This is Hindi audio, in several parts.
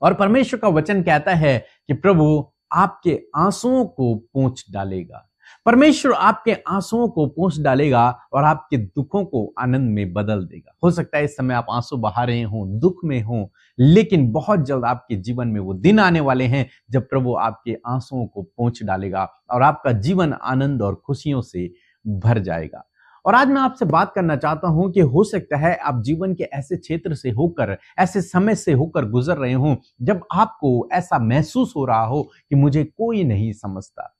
और परमेश्वर का वचन कहता है कि प्रभु आपके आंसुओं को पोंछ डालेगा। परमेश्वर आपके आंसुओं को पोंछ डालेगा और आपके दुखों को आनंद में बदल देगा। हो सकता है इस समय आप आंसू बहा रहे हों, दुख में हों, लेकिन बहुत जल्द आपके जीवन में वो दिन आने वाले हैं जब प्रभु आपके आंसुओं को पोंछ डालेगा और आपका जीवन आनंद और खुशियों से भर जाएगा। और आज मैं आपसे बात करना चाहता हूं कि हो सकता है आप जीवन के ऐसे क्षेत्र से होकर, ऐसे समय से होकर गुजर रहे हों जब आपको ऐसा महसूस हो रहा हो कि मुझे कोई नहीं समझता,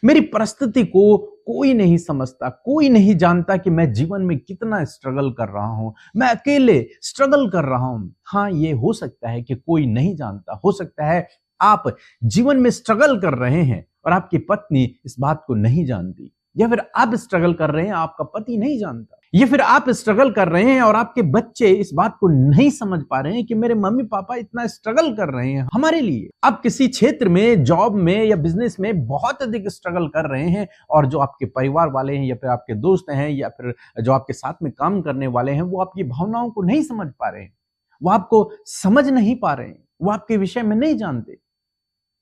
मेरी परिस्थिति को कोई नहीं समझता, कोई नहीं जानता कि मैं जीवन में कितना स्ट्रगल कर रहा हूं, मैं अकेले स्ट्रगल कर रहा हूं। हाँ, ये हो सकता है कि कोई नहीं जानता। हो सकता है आप जीवन में स्ट्रगल कर रहे हैं और आपकी पत्नी इस बात को नहीं जानती, या फिर आप स्ट्रगल कर रहे हैं, आपका पति नहीं जानता, या फिर आप स्ट्रगल कर रहे हैं और आपके बच्चे इस बात को नहीं समझ पा रहे हैं कि मेरे मम्मी पापा इतना स्ट्रगल कर रहे हैं हमारे लिए। आप किसी क्षेत्र में, जॉब में या बिजनेस में बहुत अधिक स्ट्रगल कर रहे हैं और जो आपके परिवार वाले हैं या फिर आपके दोस्त हैं या फिर जो आपके साथ में काम करने वाले हैं, वो आपकी भावनाओं को नहीं समझ पा रहे हैं, वो आपको समझ नहीं पा रहे हैं, वो आपके विषय में नहीं जानते।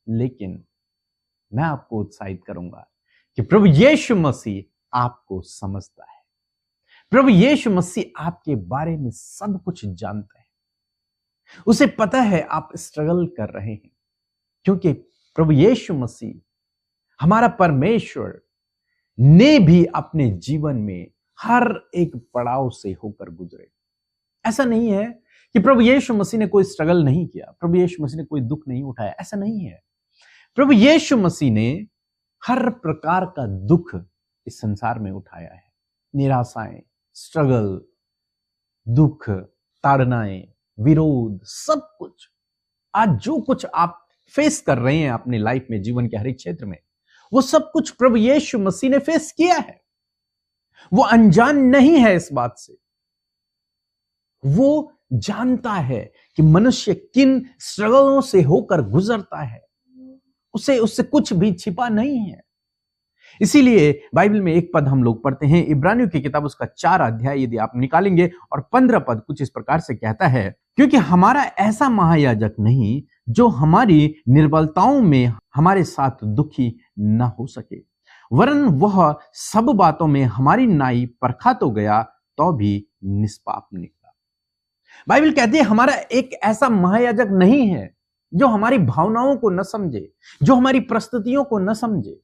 लेकिन मैं आपको उत्साहित करूंगा कि प्रभु यीशु मसीह आपको समझता है। प्रभु यीशु मसीह आपके बारे में सब कुछ जानता है। उसे पता है आप स्ट्रगल कर रहे हैं, क्योंकि प्रभु यीशु मसीह हमारा परमेश्वर ने भी अपने जीवन में हर एक पड़ाव से होकर गुजरे। ऐसा नहीं है कि प्रभु यीशु मसीह ने कोई स्ट्रगल नहीं किया, प्रभु यीशु मसीह ने कोई दुख नहीं उठाया, ऐसा नहीं है। प्रभु यीशु मसीह ने हर प्रकार का दुख इस संसार में उठाया है। निराशाएं, स्ट्रगल, दुख, ताड़नाएं, विरोध, सब कुछ। आज जो कुछ आप फेस कर रहे हैं अपनी लाइफ में, जीवन के हर एक क्षेत्र में, वो सब कुछ प्रभु यीशु मसीह ने फेस किया है। वो अनजान नहीं है इस बात से। वो जानता है कि मनुष्य किन स्ट्रगलों से होकर गुजरता है। उससे कुछ भी छिपा नहीं है। इसीलिए बाइबल में एक पद हम लोग पढ़ते हैं, इब्रानियों की किताब उसका 4 अध्याय यदि आप निकालेंगे और 15 पद कुछ इस प्रकार से कहता है, क्योंकि हमारा ऐसा महायाजक नहीं जो हमारी निर्बलताओं में हमारे साथ दुखी न हो सके, वरन वह सब बातों में हमारी नाई परखा तो गया तो भी निष्पाप निकला। बाइबल कहती है हमारा एक ऐसा महायाजक नहीं है जो हमारी भावनाओं को न समझे, जो हमारी परिस्थितियों को न समझे।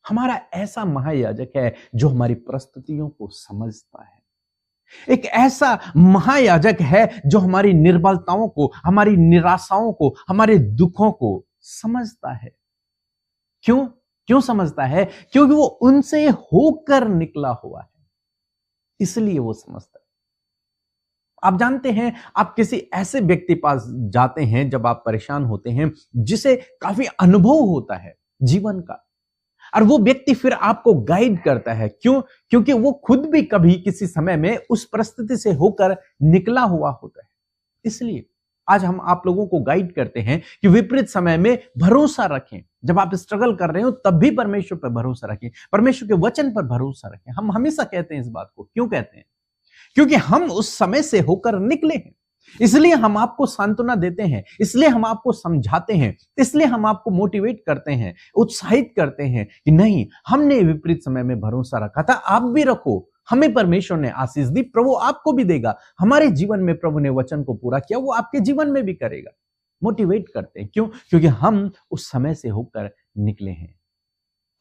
हमारा ऐसा महायाजक है जो हमारी परिस्थितियों को समझता है। एक ऐसा महायाजक है जो हमारी निर्बलताओं को, हमारी निराशाओं को, हमारे दुखों को समझता है। क्यों समझता है? क्योंकि वो उनसे होकर निकला हुआ है, इसलिए वो समझता है। आप जानते हैं, आप किसी ऐसे व्यक्ति पास जाते हैं जब आप परेशान होते हैं, जिसे काफी अनुभव होता है जीवन का, और वो व्यक्ति फिर आपको गाइड करता है। क्योंकि वो खुद भी कभी किसी समय में उस परिस्थिति से होकर निकला हुआ होता है। इसलिए आज हम आप लोगों को गाइड करते हैं कि विपरीत समय में भरोसा रखें। जब आप स्ट्रगल कर रहे हो तब भी परमेश्वर पर भरोसा रखें, परमेश्वर के वचन पर भरोसा रखें। हम हमेशा कहते हैं इस बात को। क्यों कहते हैं? क्योंकि हम उस समय से होकर निकले हैं, इसलिए हम आपको सांत्वना देते हैं, इसलिए हम आपको समझाते हैं, इसलिए हम आपको मोटिवेट करते हैं, उत्साहित करते हैं कि नहीं, हमने विपरीत समय में भरोसा रखा था, आप भी रखो। हमें परमेश्वर ने आशीष दी, प्रभु आपको भी देगा। हमारे जीवन में प्रभु ने वचन को पूरा किया, वो आपके जीवन में भी करेगा। मोटिवेट करते हैं। क्यों? क्योंकि हम उस समय से होकर निकले हैं।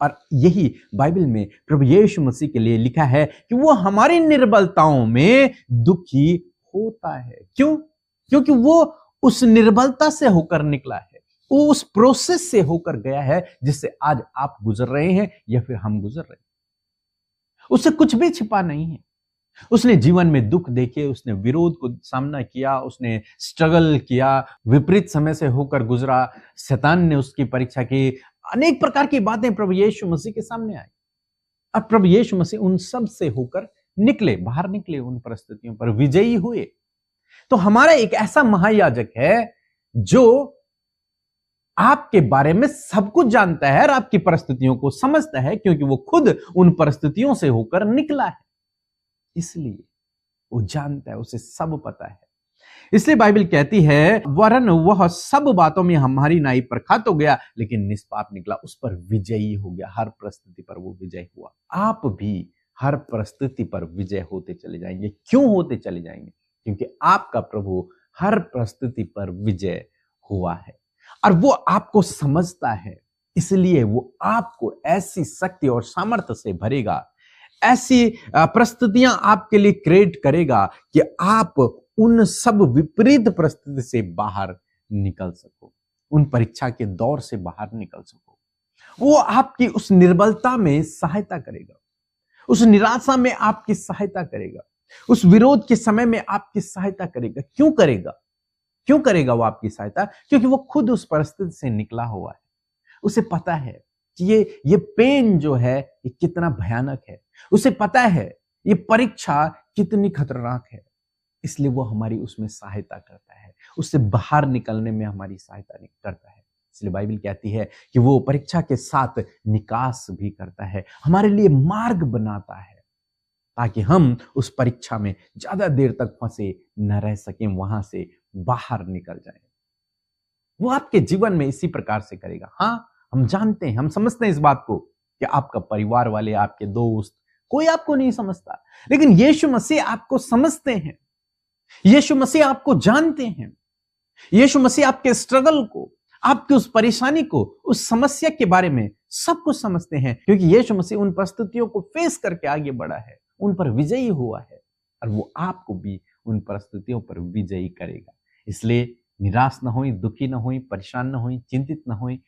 और यही बाइबल में प्रभु यीशु मसीह के लिए लिखा है कि वो हमारी निर्बलताओं में दुखी होता है। क्यों? क्योंकि वो उस निर्बलता से होकर निकला है, वो उस प्रोसेस से होकर गया है जिससे आज आप गुजर रहे हैं या फिर हम गुजर रहे हैं। उससे कुछ भी छिपा नहीं है। उसने जीवन में दुख देखे, उसने विरोध को सामना किया, उसने स्ट्रगल किया, विपरीत समय से होकर गुजरा, शैतान ने उसकी परीक्षा की, अनेक प्रकार की बातें प्रभु यीशु मसीह के सामने आई। अब प्रभु यीशु मसीह उन सब से होकर निकले, बाहर निकले, उन परिस्थितियों पर विजयी हुए। तो हमारा एक ऐसा महायाजक है जो आपके बारे में सब कुछ जानता है और आपकी परिस्थितियों को समझता है, क्योंकि वो खुद उन परिस्थितियों से होकर निकला है। इसलिए वो जानता है, उसे सब पता है। इसलिए बाइबल कहती है, वरन वह सब बातों में हमारी नाई पर खा तो गया, लेकिन निष्पाप निकला, उस पर विजयी हो गया। हर परिस्थिति पर वो विजय हुआ। आप भी हर परिस्थिति पर विजय होते चले जाएंगे। क्यों होते चले जाएंगे? क्योंकि आपका प्रभु हर परिस्थिति पर विजय हुआ है और वो आपको समझता है। इसलिए वो आपको ऐसी शक्ति और सामर्थ्य से भरेगा, ऐसी परिस्थितियां आपके लिए क्रिएट करेगा कि आप उन सब विपरीत परिस्थिति से बाहर निकल सको, उन परीक्षा के दौर से बाहर निकल सको। वो आपकी उस निर्बलता में सहायता करेगा, उस निराशा में आपकी सहायता करेगा, उस विरोध के समय में आपकी सहायता करेगा। क्यों करेगा? क्यों करेगा वो आपकी सहायता? क्योंकि वो खुद उस परिस्थिति से निकला हुआ है। उसे पता है कि ये पेन जो है ये कितना भयानक है। उसे पता है ये परीक्षा कितनी खतरनाक है। इसलिए वो हमारी उसमें सहायता करता है, उससे बाहर निकलने में हमारी सहायता करता है। इसलिए बाइबल कहती है कि वो परीक्षा के साथ निकास भी करता है, हमारे लिए मार्ग बनाता है, ताकि हम उस परीक्षा में ज्यादा देर तक फंसे न रह सकें, वहां से बाहर निकल जाएं। वो आपके जीवन में इसी प्रकार से करेगा। हाँ, हम जानते हैं, हम समझते हैं इस बात को कि आपका परिवार वाले, आपके दोस्त, कोई आपको नहीं समझता, लेकिन यीशु मसीह आपको समझते हैं। यीशु मसीह आपको जानते हैं। यीशु मसीह आपके स्ट्रगल को, आपकी उस परेशानी को, उस समस्या के बारे में सब कुछ समझते हैं, क्योंकि यीशु मसीह उन परिस्थितियों को फेस करके आगे बढ़ा है, उन पर विजयी हुआ है और वो आपको भी उन परिस्थितियों पर विजयी करेगा। इसलिए निराश न होई, दुखी न होई, परेशान न होई, चिंतित न होई।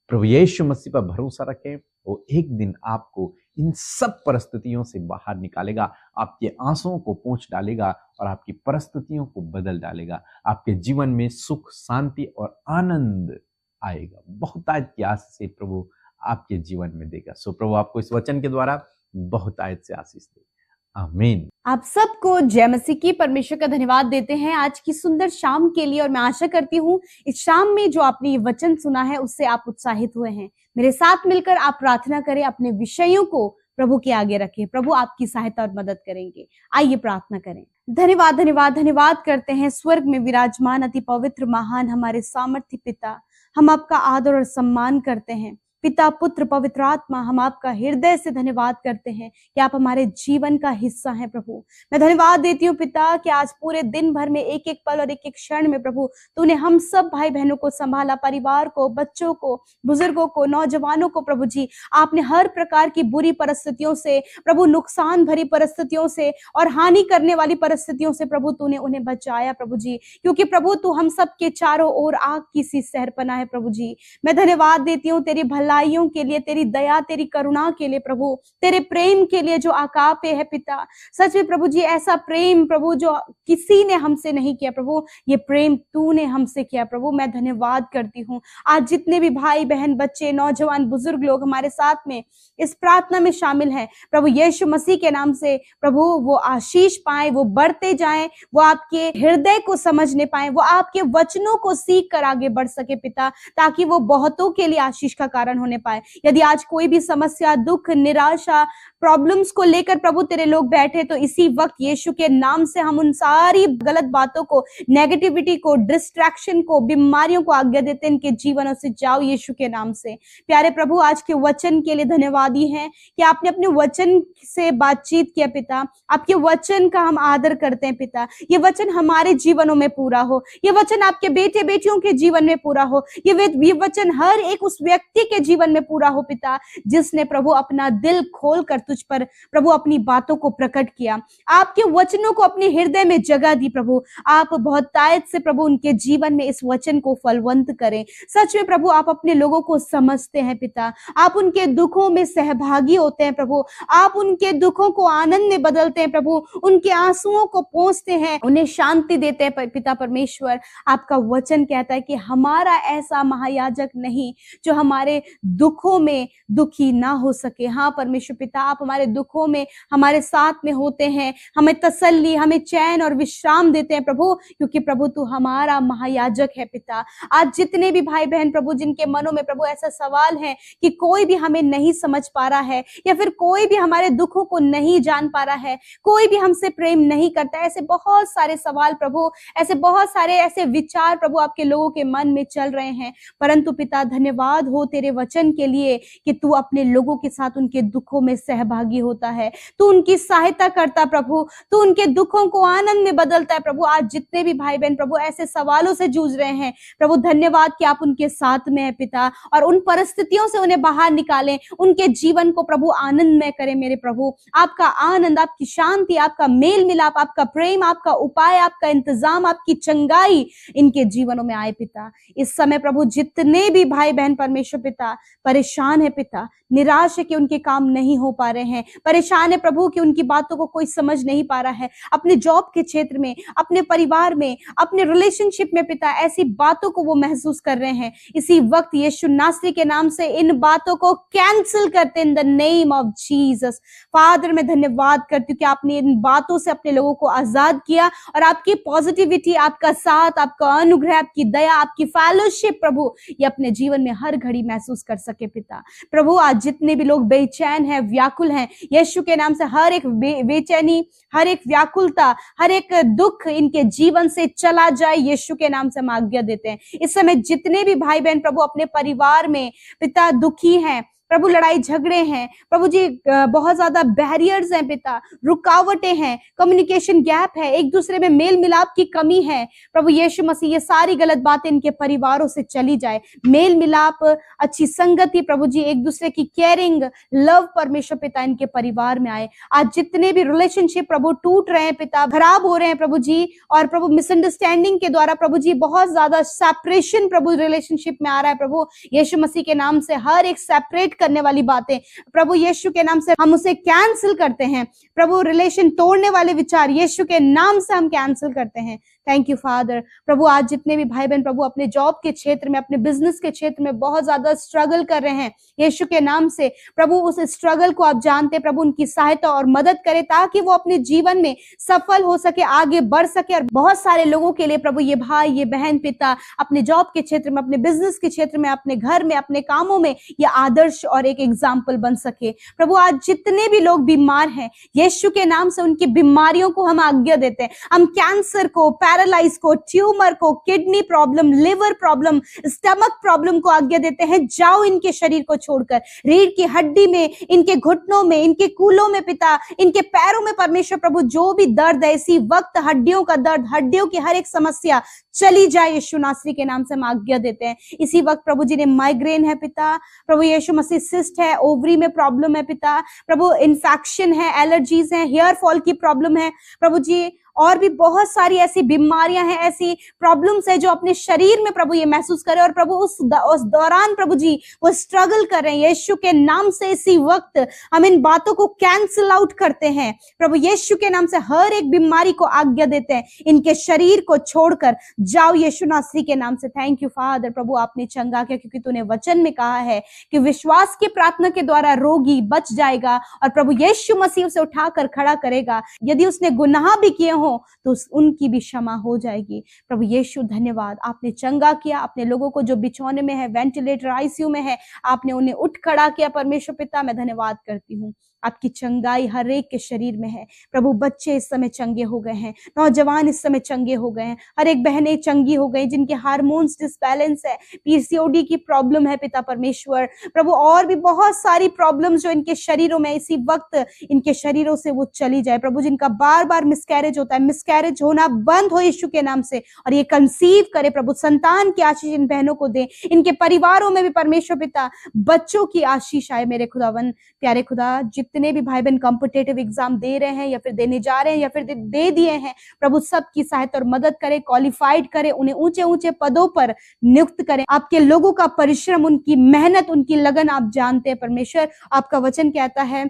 प्रभु यीशु मसीह पर भरोसा रखें। वो एक दिन आपको इन सब परिस्थितियों से बाहर निकालेगा, आपके आंसुओं को पोंछ डालेगा और आपकी परिस्थितियों को बदल डालेगा। आपके जीवन में सुख, शांति और आनंद आएगा। बहुतायत की आशीष से प्रभु आपके जीवन में देगा। सो प्रभु आपको इस वचन के द्वारा बहुतायत से आशीष दे। आमीन। आप सबको जय मसीह की। परमेश्वर का धन्यवाद देते हैं आज की सुंदर शाम के लिए, और मैं आशा करती हूँ इस शाम में जो आपने ये वचन सुना है उससे आप उत्साहित हुए हैं। मेरे साथ मिलकर आप प्रार्थना करें, अपने विषयों को प्रभु के आगे रखें। प्रभु आपकी सहायता और मदद करेंगे। आइए प्रार्थना करें। धन्यवाद धन्यवाद धन्यवाद करते हैं स्वर्ग में विराजमान अति पवित्र महान हमारे सामर्थ्य पिता, हम आपका आदर और सम्मान करते हैं। पिता, पुत्र, पवित्र आत्मा, हम आपका हृदय से धन्यवाद करते हैं कि आप हमारे जीवन का हिस्सा हैं। प्रभु मैं धन्यवाद देती हूँ पिता कि आज पूरे दिन भर में एक एक पल और एक एक क्षण में प्रभु तूने हम सब भाई बहनों को संभाला, परिवार को, बच्चों को, बुजुर्गों को, नौजवानों को। प्रभु जी आपने हर प्रकार की बुरी परिस्थितियों से, प्रभु नुकसान भरी परिस्थितियों से और हानि करने वाली परिस्थितियों से प्रभु तूने उन्हें बचाया। प्रभु जी क्योंकि प्रभु तू हम सब के चारों ओर आग की सी सहरपना है। प्रभु जी मैं धन्यवाद देती हूँ तेरी भलाइयों के लिए, तेरी दया, तेरी करुणा के लिए, प्रभु तेरे प्रेम के लिए जो आका पे है पिता। सच में प्रभु जी ऐसा प्रेम प्रभु जो किसी ने हमसे नहीं किया प्रभु, ये प्रेम तूने हमसे किया। प्रभु मैं धन्यवाद करती हूँ आज जितने भी भाई बहन, बच्चे, नौजवान, बुजुर्ग लोग हमारे साथ में इस प्रार्थना में शामिल हैं, प्रभु यीशु मसीह के नाम से प्रभु वो आशीष पाए, वो बढ़ते जाएं, वो आपके हृदय को समझने पाए, वो आपके वचनों को सीख कर आगे बढ़ सके पिता, ताकि वो बहुतों के लिए आशीष का कारण होने पाए। यदि आज कोई भी समस्या, दुख, निराशा, प्रॉब्लम्स को लेकर प्रभु तेरे लोग बैठे, तो इसी वक्त यीशु के नाम से हम उन सारी गलत बातों को, नेगेटिविटी को, डिस्ट्रैक्शन को, बीमारियों को आज्ञा देते हैं इनके जीवनों से जाओ यीशु के नाम से। प्यारे प्रभु आज के वचन के लिए धन्यवादी हैं कि आपने अपने वचन से बातचीत किया पिता। आपके वचन का हम आदर करते हैं पिता। ये वचन हमारे जीवनों में पूरा हो, ये वचन आपके बेटे बेटियों के जीवन में पूरा हो, ये वचन हर एक उस व्यक्ति के जीवन में पूरा हो पिता जिसने प्रभु अपना दिल खोल कर तुझ पर प्रभु अपनी बातों को प्रकट किया, आपके वचनों को अपने हृदय में जगह दी। प्रभु आप बहुतायत से प्रभु उनके जीवन में इस वचन को फलवंत करें। सच में प्रभु आप अपने लोगों को समझते हैं पिता, आप उनके दुखों में सहभागी होते हैं प्रभु, आप उनके दुखों को आनंद में बदलते हैं प्रभु, उनके आंसुओं को पोंछते हैं, उन्हें शांति देते हैं पिता परमेश्वर। आपका वचन कहता है कि हमारा ऐसा महायाजक नहीं जो हमारे दुखों में दुखी ना हो सके। हाँ परमेश्वर पिता, आप हमारे दुखों में हमारे साथ में होते हैं, हमें तसल्ली, हमें चैन और विश्राम देते हैं प्रभु, क्योंकि प्रभु तू हमारा महायाजक है पिता। आज जितने भी भाई बहन प्रभु जिनके मनों में प्रभु ऐसा सवाल है कि कोई भी हमें नहीं समझ पा रहा है, या फिर कोई भी हमारे दुखों को नहीं जान पा रहा है, कोई भी हमसे प्रेम नहीं करता, ऐसे बहुत सारे सवाल प्रभु, ऐसे बहुत सारे ऐसे विचार प्रभु आपके लोगों के मन में चल रहे हैं। परंतु पिता धन्यवाद हो तेरे वचन के लिए कि तू अपने लोगों के साथ उनके दुखों में सहभागी होता है, तू उनकी सहायता करता प्रभु, तू उनके दुखों को आनंद में बदलता है प्रभु। आज जितने भी भाई बहन प्रभु ऐसे सवालों से जूझ रहे हैं प्रभु, धन्यवाद कि आप उनके साथ में है पिता, और उन परिस्थितियों से उन्हें बाहर निकालें, उनके जीवन को प्रभु आनंदमय करें मेरे प्रभु। आपका आनंद, आपकी शांति, आपका मेल मिलाप, आपका प्रेम, आपका उपाय, आपका इंतजाम, आपकी चंगाई इनके जीवनों में आए पिता। इस समय प्रभु जितने भी भाई बहन परमेश्वर पिता परेशान है पिता, निराश है कि उनके काम नहीं हो पा रहे हैं, परेशान है प्रभु कि उनकी बातों को कोई समझ नहीं पा रहा है, अपने जॉब के क्षेत्र में, अपने परिवार में, अपने रिलेशनशिप में पिता ऐसी बातों को वो महसूस कर रहे हैं, इसी वक्त यीशु नासरी के नाम से इन बातों को कैंसिल करते in the name of Jesus. Father मैं धन्यवाद करती हूँ कि आपने इन बातों से अपने लोगों को आजाद किया, और आपकी पॉजिटिविटी, आपका साथ, आपका अनुग्रह, आपकी दया, आपकी फेलोशिप प्रभु ये अपने जीवन में हर घड़ी महसूस कर सके पिता। प्रभु आज जितने भी लोग बेचैन हैं, व्याकुल हैं, यीशु के नाम से हर एक बेचैनी, हर एक व्याकुलता, हर एक दुख इनके जीवन से चला जाए, यीशु के नाम से हम आज्ञा देते हैं। इस समय जितने भी भाई बहन प्रभु अपने परिवार में पिता दुखी हैं प्रभु, लड़ाई झगड़े हैं प्रभु जी, बहुत ज्यादा बैरियर्स हैं पिता, रुकावटें हैं, कम्युनिकेशन गैप है, एक दूसरे में मेल मिलाप की कमी है प्रभु यीशु मसीह, ये सारी गलत बातें इनके परिवारों से चली जाए, मेल मिलाप, अच्छी संगति प्रभु जी, एक दूसरे की केयरिंग, लव परमेश्वर पिता इनके परिवार में आए। आज जितने भी रिलेशनशिप प्रभु टूट रहे हैं पिता, खराब हो रहे हैं प्रभु जी, और प्रभु मिसअंडरस्टैंडिंग के द्वारा प्रभु जी बहुत ज्यादा सेपरेशन प्रभु रिलेशनशिप में आ रहा है प्रभु, यीशु मसीह के नाम से हर एक सेपरेट करने वाली बातें प्रभु यीशु के नाम से हम उसे कैंसिल करते हैं प्रभु, रिलेशन तोड़ने वाले विचार यीशु के नाम से हम कैंसिल करते हैं। Thank you father. प्रभु आज जितने भी भाई बहन प्रभु अपने जॉब के क्षेत्र में, अपने बिजनेस के क्षेत्र में बहुत ज्यादा स्ट्रगल कर रहे हैं, यीशु के नाम से प्रभु उस स्ट्रगल को आप जानते हैं प्रभु, उनकी सहायता और मदद करें ताकि वो अपने जीवन में सफल हो सके, आगे बढ़ सके, और बहुत सारे लोगों के लिए प्रभु ये भाई, ये बहन पिता अपने जॉब के क्षेत्र में, अपने बिजनेस के क्षेत्र में, अपने घर में, अपने कामों में ये आदर्श और एक एग्जाम्पल बन सके। प्रभु आज जितने भी लोग बीमार हैं यीशु के नाम से उनकी बीमारियों को हम आज्ञा देते हैं, हम कैंसर को, पैरालाइज को, ट्यूमर को, kidney problem, liver problem, stomach problem को आज्ञा देते हैं, जाओ इनके शरीर को छोड़कर, रीढ़ की हड्डी में, इनके घुटनों में, इनके कूलों में पिता, इनके पैरों में परमेश्वर प्रभु जो भी दर्द है इसी वक्त, हड्डियों का दर्द, हड्डियों की हर एक समस्या चली जाए, यीशु नासरी के नाम से हम आज्ञा देते हैं। इसी वक्त प्रभु जी ने माइग्रेन है पिता, प्रभु यीशु मसीह सिस्ट है, ओवरी में प्रॉब्लम है पिता, प्रभु इन्फेक्शन है, एलर्जीज है, हेयर फॉल की प्रॉब्लम है प्रभु जी, और भी बहुत सारी ऐसी बीमारियां हैं, ऐसी प्रॉब्लम्स है जो अपने शरीर में प्रभु ये महसूस करे, और प्रभु उस दौरान प्रभु जी वो स्ट्रगल कर रहे हैं, यीशु के नाम से इसी वक्त हम इन बातों को कैंसिल आउट करते हैं प्रभु, यीशु के नाम से हर एक बीमारी को आज्ञा देते हैं, इनके शरीर को छोड़कर जाओ यीशु नासरी के नाम से। Thank you father. प्रभु आपने चंगा किया क्योंकि तूने वचन में कहा है कि विश्वास की प्रार्थना के द्वारा रोगी बच जाएगा, और प्रभु यीशु मसीह उसे उठाकर खड़ा करेगा, यदि उसने गुनाह भी किए हो तो उनकी भी क्षमा हो जाएगी। प्रभु यीशु धन्यवाद, आपने चंगा किया अपने लोगों को जो बिछौने में है, वेंटिलेटर, आईसीयू में है, आपने उन्हें उठ खड़ा किया परमेश्वर पिता, मैं धन्यवाद करती हूँ। आपकी चंगाई हर एक के शरीर में है प्रभु, बच्चे इस समय चंगे हो गए हैं, नौजवान इस समय चंगे हो गए हैं, हर एक बहनें चंगी हो गई जिनके हार्मोन्स डिसबैलेंस है, पीसीओडी की प्रॉब्लम है पिता परमेश्वर प्रभु, और भी बहुत सारी प्रॉब्लम्स जो इनके शरीरों में इसी वक्त इनके शरीरों से वो चली जाए प्रभु, जिनका बार बार मिसकैरेज होता है, मिसकैरेज होना बंद हो यीशु के नाम से, और ये कंसीव करे प्रभु, संतान की आशीष इन बहनों को दे, इनके परिवारों में भी परमेश्वर पिता बच्चों की आशीष आए मेरे खुदावन। प्यारे खुदा जितने भी भाई बहन कॉम्पिटिटिव एग्जाम दे रहे हैं या फिर देने जा रहे हैं या फिर दे दिए हैं प्रभु, सबकी सहायता और मदद करे, क्वालिफाइड करे, उन्हें ऊंचे ऊंचे पदों पर नियुक्त करें। आपके लोगों का परिश्रम, उनकी मेहनत, उनकी लगन आप जानते हैं परमेश्वर। आपका वचन कहता है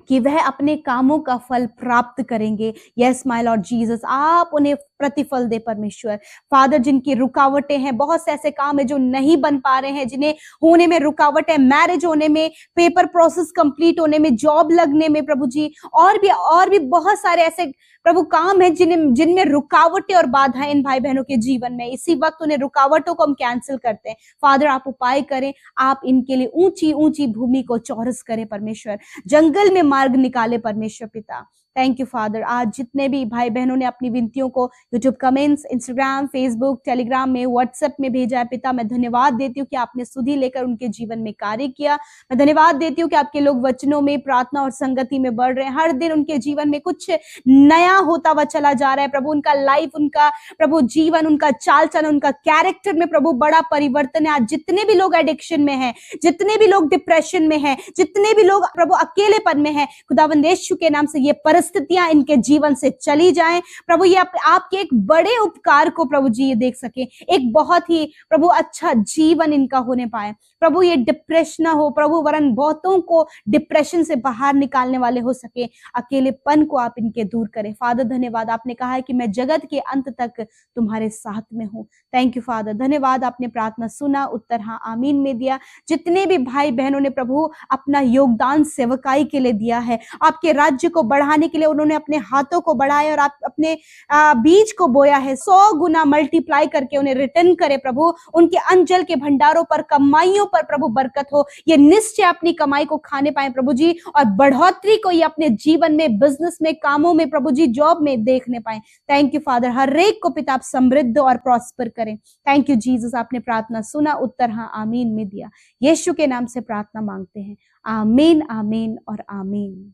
कि वह अपने कामों का फल प्राप्त करेंगे। यस माय लॉर्ड जीसस, आप उन्हें प्रतिफल दे परमेश्वर। फादर, जिनकी रुकावटें हैं, बहुत से ऐसे काम है जो नहीं बन पा रहे हैं, जिन्हें होने में रुकावट है, मैरिज होने में, पेपर प्रोसेस कंप्लीट होने में, जॉब लगने में प्रभु जी, और भी बहुत सारे ऐसे प्रभु काम है जिनमें रुकावटें और बाधाएं इन भाई बहनों के जीवन में। इसी वक्त उन्हें रुकावटों को हम कैंसिल करते हैं। फादर, आप उपाय करें, आप इनके लिए ऊंची ऊंची भूमि को चौरस करें परमेश्वर, जंगल में मार्ग निकाले परमेश्वर पिता। Thank you father. आज जितने भी भाई बहनों ने अपनी विनतियों को YouTube comments, Instagram, Facebook, Telegram में, व्हाट्सएप में भेजा है पिता, मैं धन्यवाद देती हूँ कि आपने सुधि लेकर उनके जीवन में कार्य किया। मैं धन्यवाद देती हूँ कि आपके लोग वचनों में, प्रार्थना और संगति में बढ़ रहे हैं। हर दिन उनके जीवन में कुछ नया होता हुआ चला जा रहा है प्रभु। उनका लाइफ, उनका प्रभु जीवन, उनका चाल चलन, उनका कैरेक्टर में प्रभु बड़ा परिवर्तन है। आज जितने भी लोग एडिक्शन में हैं, जितने भी लोग डिप्रेशन में हैं, जितने भी लोग प्रभु अकेलेपन में हैं, खुदावंद यीशु के नाम से ये परिस्थितियां इनके जीवन से चली जाएं प्रभु। ये आपके एक बड़े उपकार को प्रभु जी ये देख सके, एक बहुत ही प्रभु अच्छा जीवन इनका होने पाए प्रभु। ये डिप्रेशन ना हो प्रभु, वरन बहुतों को डिप्रेशन से बाहर निकालने वाले हो सके। अकेलेपन को आप इनके दूर करें फादर। धन्यवाद, आपने कहा है कि मैं जगत के अंत तक तुम्हारे साथ में हूं। Thank you father. धन्यवाद, आपने प्रार्थना सुना, उत्तर हाँ आमीन में दिया। जितने भी भाई बहनों ने प्रभु अपना योगदान सेवकाई के लिए दिया है, आपके राज्य को बढ़ाने के लिए उन्होंने अपने हाथों को बढ़ाया और आप अपने बीज को बोया है, 100 गुना मल्टीप्लाई करके उन्हें रिटर्न करे प्रभु। उनके अंजल के भंडारों पर, कमाइयों पर प्रभु बरकत हो। ये निश्चय अपनी कमाई को खाने पाए प्रभु जी, और बढ़ोतरी को ये अपने जीवन में, बिजनेस में, कामों में प्रभु जी, जॉब में देखने पाए। Thank you father. हर एक को पिता आप समृद्ध और प्रॉस्पर करें। थैंक यू जीसस, आपने प्रार्थना सुना, उत्तर हाँ आमीन में दिया। यीशु के नाम से प्रार्थना मांगते हैं, आमीन, आमीन और आमीन।